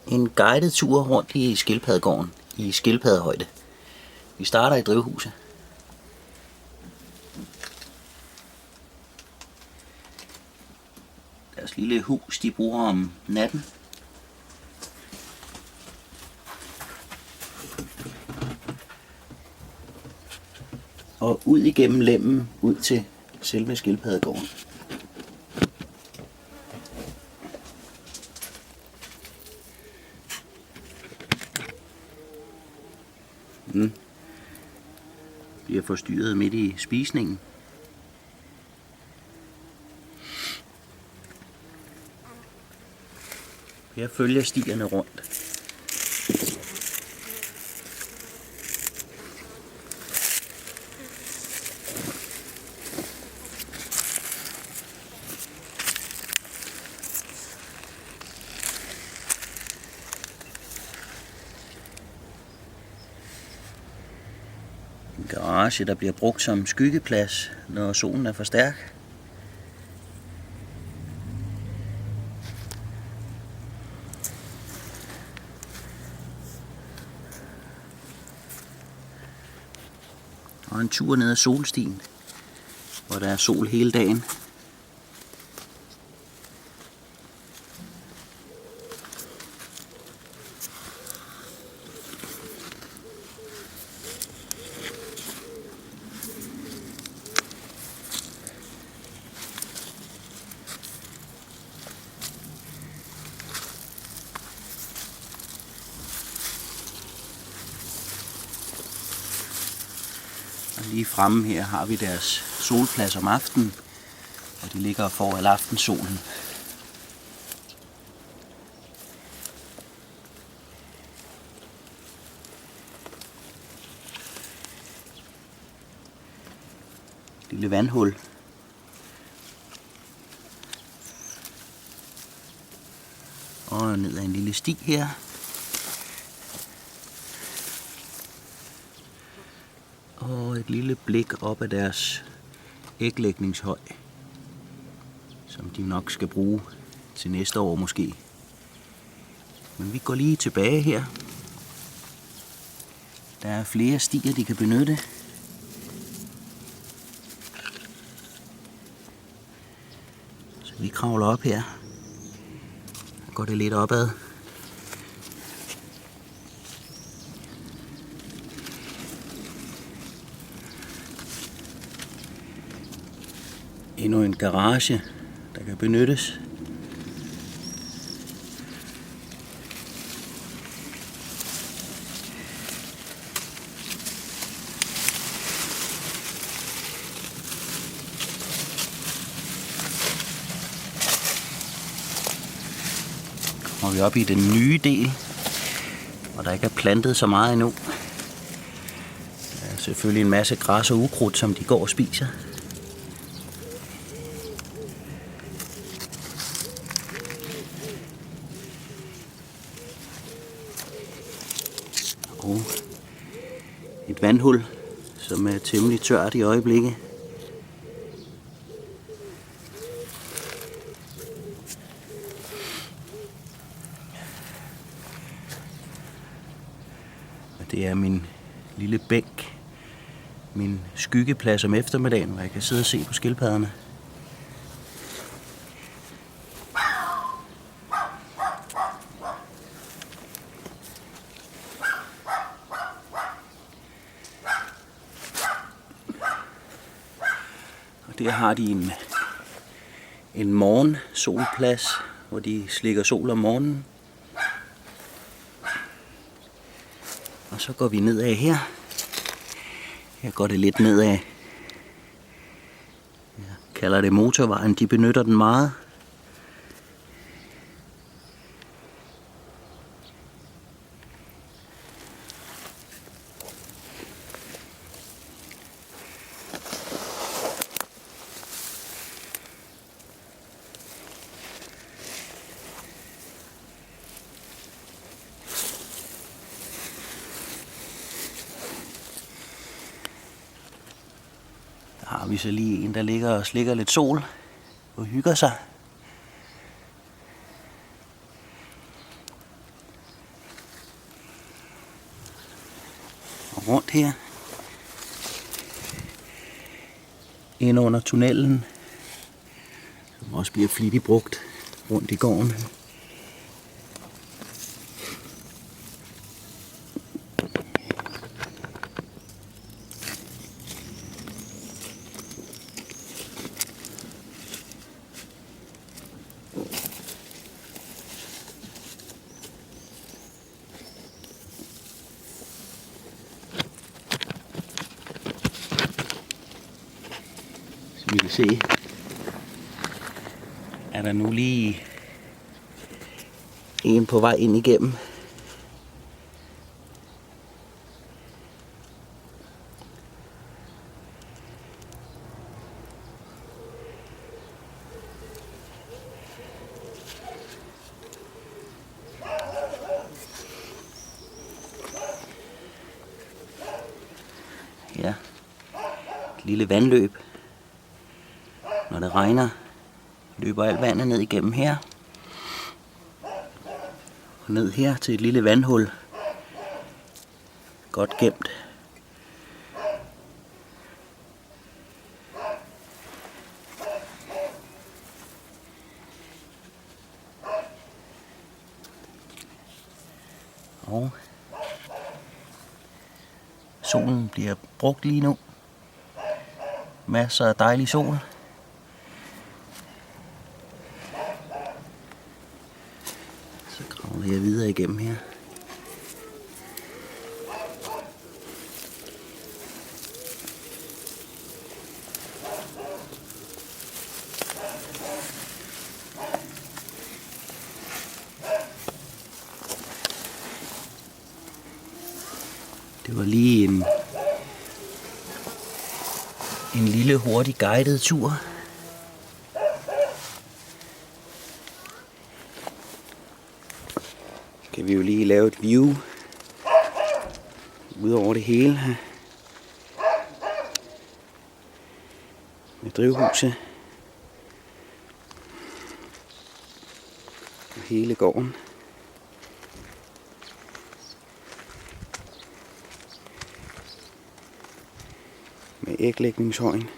En guided tur rundt i skildpaddegården i skildpaddehøjde. Vi starter i drivhuset. Deres lille hus, de bruger om natten. Og ud igennem lemmen, ud til selve skildpaddegården. Bliver forstyrret midt i spisningen. Jeg følger stierne rundt. En garage, der bliver brugt som skyggeplads, når solen er for stærk. Og en tur ned ad solstien, hvor der er sol hele dagen. Og lige fremme her har vi deres solplads om aftenen, og de ligger og får al aftensolen. Lille vandhul. Og ned ad en lille sti her. Og et lille blik op ad deres æglægningshøj, som de nok skal bruge til næste år måske. Men vi går lige tilbage her. Der er flere stier, de kan benytte. Så vi kravler op her. Så går det lidt opad. Endnu en garage, der kan benyttes. Kommer vi op i den nye del, hvor der ikke er plantet så meget endnu. Der er selvfølgelig en masse græs og ukrudt, som de går og spiser. Og et vandhul, som er temmelig tørt i øjeblikket. Og det er min lille bænk, min skyggeplads om eftermiddagen, hvor jeg kan sidde og se på skildpadderne. Der har de en morgensolplads, hvor de slikker sol om morgenen. Og så går vi nedad her. Her går det lidt nedad. Jeg kalder det motorvejen, de benytter den meget. Der har vi så lige en, der ligger og slikker lidt sol og hygger sig. rundt her. Ind under tunnelen, som også bliver flittigt brugt rundt i gården. Vi kan se, er der nu lige en på vej ind igennem. Ja, et lille vandløb. Når det regner, løber alt vandet ned igennem her. Og ned her til et lille vandhul. Godt gemt. Og solen bliver brugt lige nu. Masser af dejlig sol. Så kravler jeg videre igennem her. Det var lige en lille hurtig guided tur. Kan vi jo lige lave et view ud over det hele her. Med drivhuset. Og hele gården. Med æglægningshøjen.